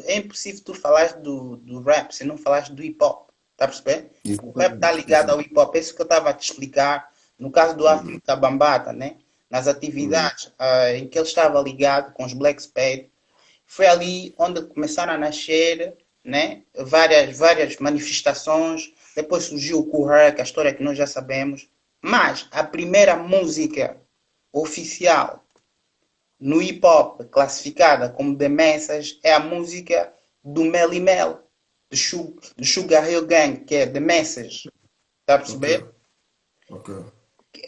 É impossível tu falares do rap se não falares do hip hop. Tá a perceber? O rap está Exatamente, ligado ao exatamente. hip hop. É isso que eu estava a te explicar no caso do Uhum, África Bambata, né? Nas uhum. atividades em que ele estava ligado com os Black Spade. Foi ali onde começaram a nascer, né? Várias manifestações. Depois surgiu o Kool Herc, a história que nós já sabemos. Mas a primeira música oficial no hip hop classificada como The Message é a música do Melly Mel, do Sugar Hill Gang, que é The Message. Está a Ok, perceber? ok.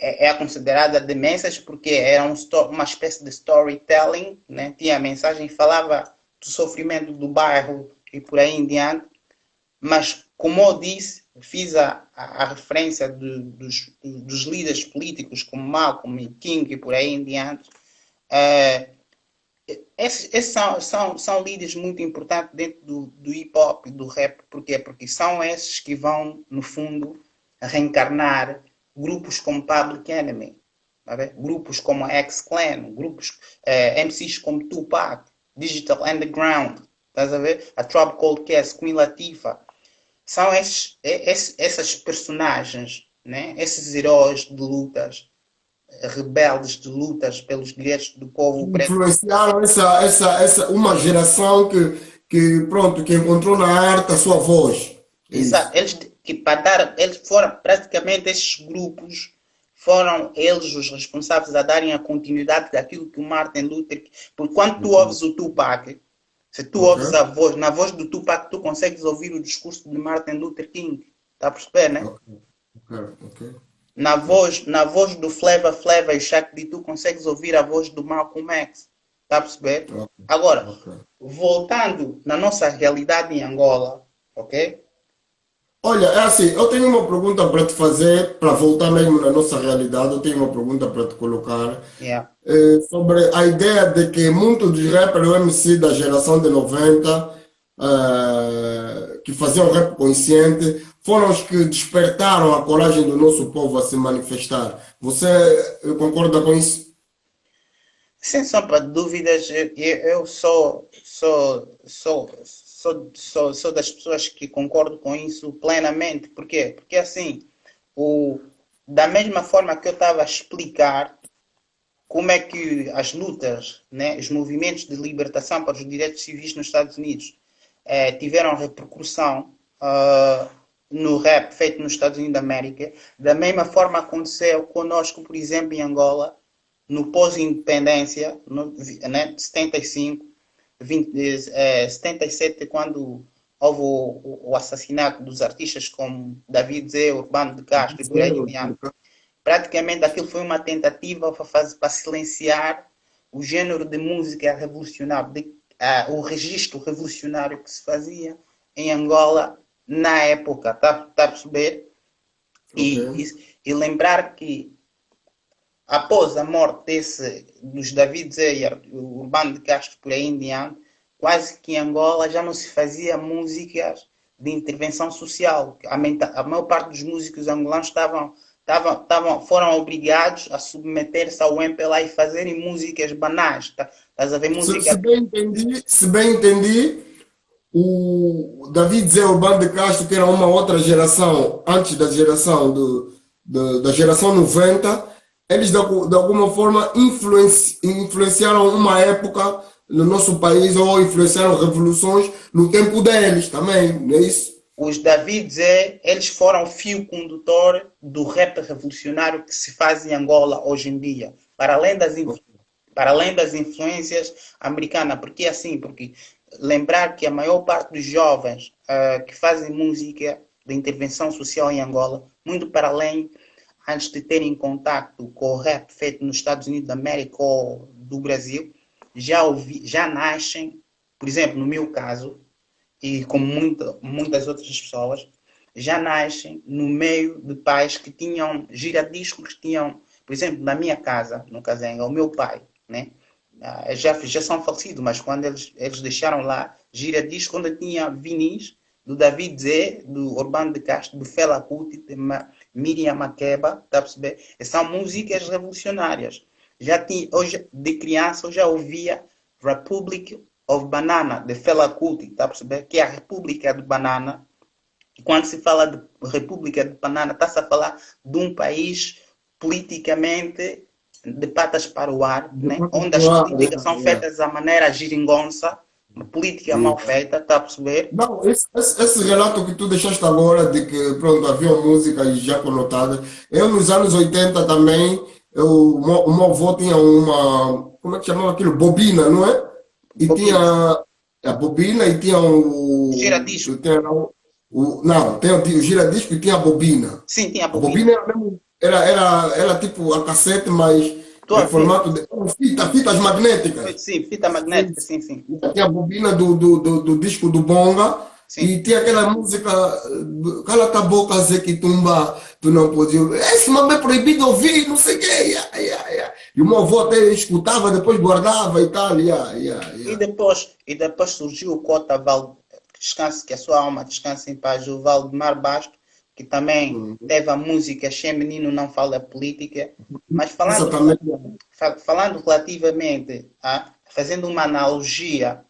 É considerada The Message porque era uma espécie de storytelling, né? Tinha a mensagem, falava do sofrimento do bairro e por aí em diante, mas como eu disse, fiz a referência dos líderes políticos como Malcolm e King e por aí em diante. Uh, esses são líderes muito importantes dentro do hip hop e do rap. Porquê? Porque são esses que vão, no fundo, reencarnar grupos como Public Enemy, tá, grupos como X-Clan, grupos MCs como Tupac, Digital Underground, estás a ver? A Tribe Called Quest, Queen Latifah. São essas personagens, né? Esses heróis de lutas, rebeldes de lutas pelos direitos do povo preto. Influenciaram uma geração pronto, que encontrou na arte a sua voz. É Exato. isso. Eles foram praticamente esses grupos foram eles os responsáveis a darem a continuidade daquilo que o Martin Luther. Porque quando tu Uhum. ouves o Tupac, se tu Ok, ouves a voz, na voz do Tupac, tu consegues ouvir o discurso de Martin Luther King. Está a perceber, né? ok, ok, ok, ok. Na voz do Flava e Shaq D, tu consegues ouvir a voz do Malcolm X. Está a perceber? Ok, Agora, ok. voltando na nossa realidade em Angola, ok? Olha, é assim, eu tenho uma pergunta para te fazer, para voltar mesmo na nossa realidade, eu tenho uma pergunta para te colocar Yeah. sobre a ideia de que muitos dos rappers o MC da geração de 90 que faziam rap consciente foram os que despertaram a coragem do nosso povo a se manifestar. Você concorda com isso? Sem sombra de dúvidas, eu sou das pessoas que concordo com isso plenamente. Por quê? Porque assim, o, da mesma forma que eu estava a explicar como é que as lutas, né, os movimentos de libertação para os direitos civis nos Estados Unidos tiveram repercussão no rap feito nos Estados Unidos da América, da mesma forma aconteceu conosco, por exemplo, em Angola, no pós-independência, né, 75, 77, quando houve o assassinato dos artistas como David Zé, Urbano de Castro e por aí em diante. Praticamente aquilo foi uma tentativa para silenciar o género de música revolucionário, o registro revolucionário que se fazia em Angola na época, tá a perceber? Ok. E lembrar que após a morte dos David Zé e o Urbano de Castro por aí em diante, quase que em Angola já não se fazia músicas de intervenção social. A maior parte dos músicos angolanos foram obrigados a submeter-se ao MPLA e fazerem músicas banais. Estás a ver Se música. bem entendi, o David Zé Urbano de Castro, que era uma outra geração, antes da geração da geração 90, eles de alguma forma influenciaram uma época no nosso país ou influenciaram revoluções no tempo deles também, não é isso? Os David Zé, eles foram o fio condutor do rap revolucionário que se faz em Angola hoje em dia. Para além das influências americanas. Porque é assim, porque lembrar que a maior parte dos jovens que fazem música de intervenção social em Angola, muito para além, antes de terem contato com o rap feito nos Estados Unidos da América ou do Brasil, já nascem, por exemplo, no meu caso, e como muitas outras pessoas, já nascem no meio de pais que tinham giradiscos, que tinham, por exemplo, na minha casa, no Casenga, o meu pai, né? Já são falecidos, mas quando eles deixaram lá giradiscos, quando eu tinha vinis do David Zé, do Urbano de Castro, do Fela Kuti, de Miriam Makeba, tá a perceber? E são músicas revolucionárias. Hoje, de criança, eu já ouvia Republic of Banana, de Fela Kuti, tá a perceber? Que é a República de Banana. E quando se fala de República de Banana, está-se a falar de um país politicamente de patas para o ar, né? Onde as políticas são feitas da maneira geringonça, uma política mal feita, está a perceber? Não, esse relato que tu deixaste agora de que, pronto, havia músicas já conotadas. Eu, nos anos 80 também, o meu avô tinha uma, como é que chamava aquilo? Bobina, não é? E tinha a bobina e tinha Giradisco. não, tem o giradisco e tinha a bobina. Sim, tinha a A bobina. bobina era tipo a cassete, mas em formato de fitas magnéticas. Sim, fita magnética, sim, sim. Tinha a bobina do disco do Bonga. Sim. E tinha aquela música, cala tua boca, Zé que tumba, tu não podia. Esse mamãe é proibido ouvir, não sei o quê. E o meu avô até escutava, depois guardava e tal. E depois surgiu o Cota Val, que a sua alma descanse em paz, o Valdemar Basto, que também teve a música Che Menino Não Fala Política. Mas falando relativamente, fazendo uma analogia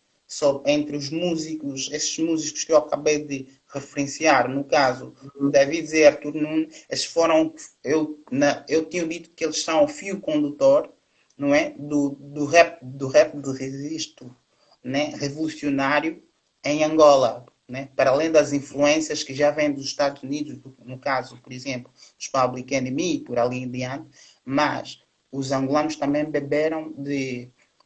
entre os músicos, esses músicos que eu acabei de referenciar, no caso, David e Arthur Nunes, esses foram, eu tinha dito que eles são o fio condutor, não é? Do rap de registro, né? Revolucionário em Angola, né? Para além das influências que já vêm dos Estados Unidos, no caso, por exemplo, dos Public Enemy, por ali em diante, mas os angolanos também beberam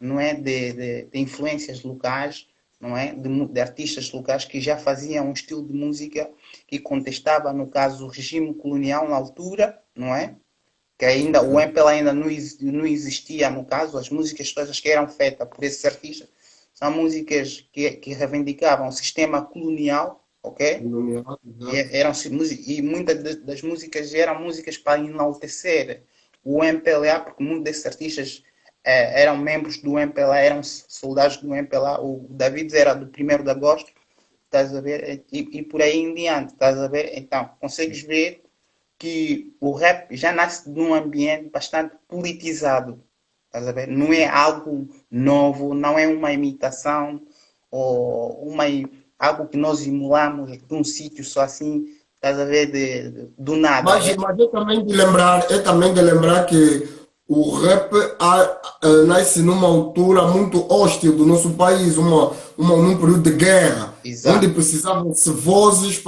não é, de influências locais, não é, de artistas locais que já faziam um estilo de música que contestava, no caso, o regime colonial na altura, não é? Que ainda o MPLA ainda não existia, no caso, as músicas todas que eram feitas por esses artistas são músicas que reivindicavam o sistema colonial, ok? E muitas das músicas eram músicas para enaltecer o MPLA, porque muitos desses artistas eram membros do MPLA, eram soldados do MPLA. O David era do 1º de agosto, estás a ver? E por aí em diante, estás a ver? Então, consegues ver que o rap já nasce de um ambiente bastante politizado, estás a ver? Não é algo novo, não é uma imitação ou algo que nós emulamos de um sítio só assim, estás a ver, do nada. Mas é também de lembrar que o rap nasce numa altura muito hostil do nosso país, num período de guerra, Exato. onde precisavam-se vozes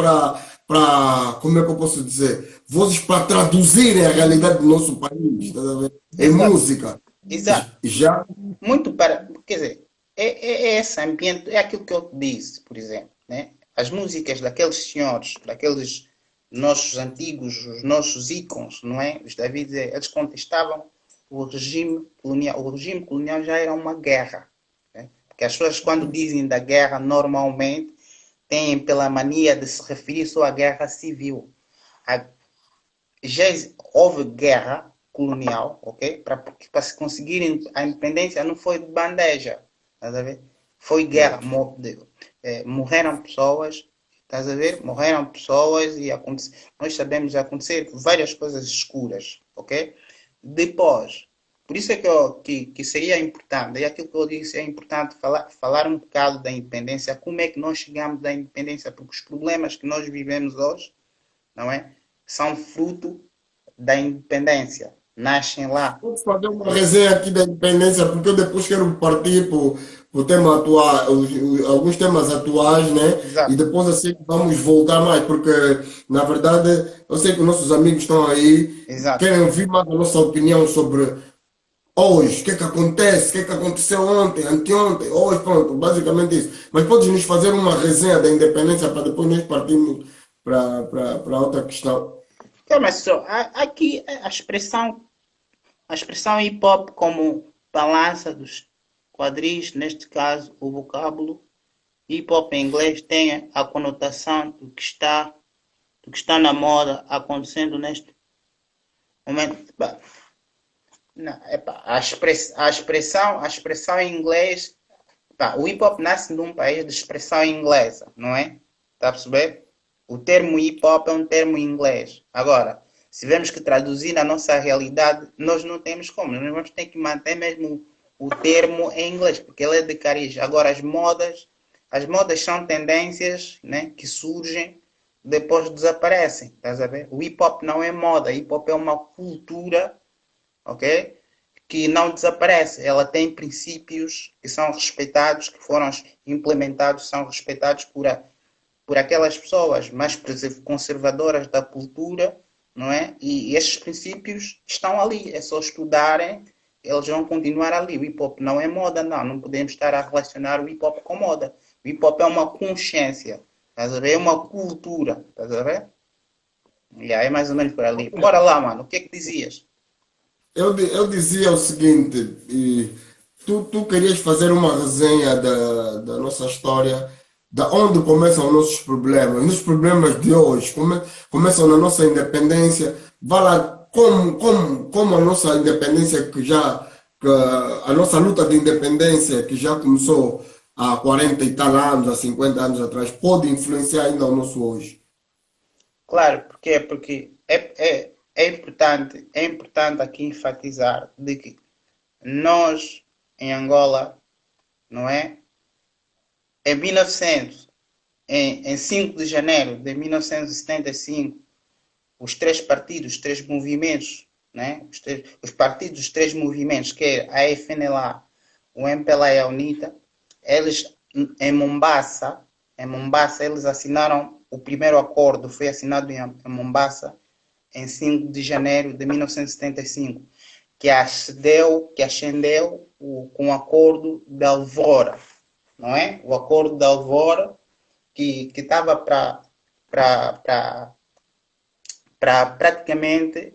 como é que eu posso dizer? Vozes para traduzirem a realidade do nosso país, tá a ver? Em música. Exato. Já. Muito para. Quer dizer, é esse ambiente, é aquilo que eu te disse, por exemplo, né? As músicas daqueles senhores, daqueles nossos antigos, os nossos ícones, não é? Os David, eles contestavam o regime colonial. O regime colonial já era uma guerra, né? Porque as pessoas, quando dizem da guerra, normalmente têm pela mania de se referir só à guerra civil. Já houve guerra colonial, ok? Para se conseguirem a independência não foi de bandeja, estás a ver? Foi guerra, morreram pessoas, estás a ver? Morreram pessoas e nós sabemos acontecer várias coisas escuras, ok? Depois, por isso é que seria importante, é aquilo que eu disse, é importante falar um bocado da independência, como é que nós chegamos da independência, porque os problemas que nós vivemos hoje, não é? São fruto da independência. Nascem lá. Vamos fazer uma resenha aqui da independência, porque eu depois quero partir para o tema atual, alguns temas atuais, né? Exato. E depois assim vamos voltar mais, porque na verdade eu sei que os nossos amigos estão aí, Exato. querem ouvir mais a nossa opinião sobre hoje, o que é que acontece, o que é que aconteceu ontem, anteontem, hoje, pronto, basicamente isso. Mas podes nos fazer uma resenha da independência para depois nós partirmos para outra questão. Mas só, aqui a expressão hip hop como balança dos quadris, neste caso o vocábulo hip hop em inglês tem a conotação do que está na moda acontecendo neste momento. Não, a expressão em inglês, o hip hop nasce num país de expressão inglesa, não é? Está a perceber? O termo hip hop é um termo em inglês. Agora, se vemos que traduzir na nossa realidade, nós não temos como. Nós vamos ter que manter mesmo o termo em inglês, porque ele é de cariz. Agora, as modas são tendências, né, que surgem, depois desaparecem, estás a ver? O hip hop não é moda, hip hop é uma cultura, ok? Que não desaparece. Ela tem princípios que são respeitados, que foram implementados, são respeitados por aquelas pessoas mais conservadoras da cultura, não é? E esses princípios estão ali, é só estudarem, eles vão continuar ali. O hip hop não é moda, não podemos estar a relacionar o hip hop com moda. O hip hop é uma consciência, estás a ver? É uma cultura, estás a ver? E aí é mais ou menos por ali. Bora lá, mano, o que é que dizias? Eu dizia o seguinte, tu querias fazer uma resenha da nossa história, da onde começam os nossos problemas. Nos problemas de hoje começam na nossa independência. Vá lá, como a nossa independência que a nossa luta de independência que já começou há 40 e tal anos, há 50 anos atrás, pode influenciar ainda o nosso hoje. Claro, porque é importante aqui enfatizar de que nós, em Angola, não é? Em 1900, em 5 de janeiro de 1975, os três partidos, os três movimentos, né? Os partidos, os três movimentos, que é a FNLA, o MPLA e a UNITA, eles em Mombasa, eles assinaram o primeiro acordo, foi assinado em Mombasa em 5 de janeiro de 1975, que ascendeu com o acordo de Alvora, não é? O acordo de Alvora que estava para praticamente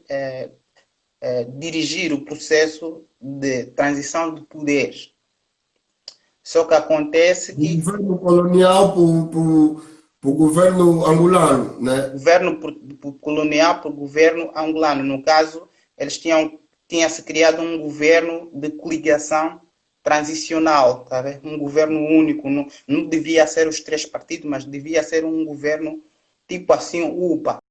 dirigir o processo de transição de poderes. Só que acontece Do que governo colonial para o governo angolano, né? governo colonial para o governo angolano, no caso, eles tinha-se criado um governo de coligação transicional, tá vendo? Um governo único, não devia ser os três partidos, mas devia ser um governo tipo assim, UPA,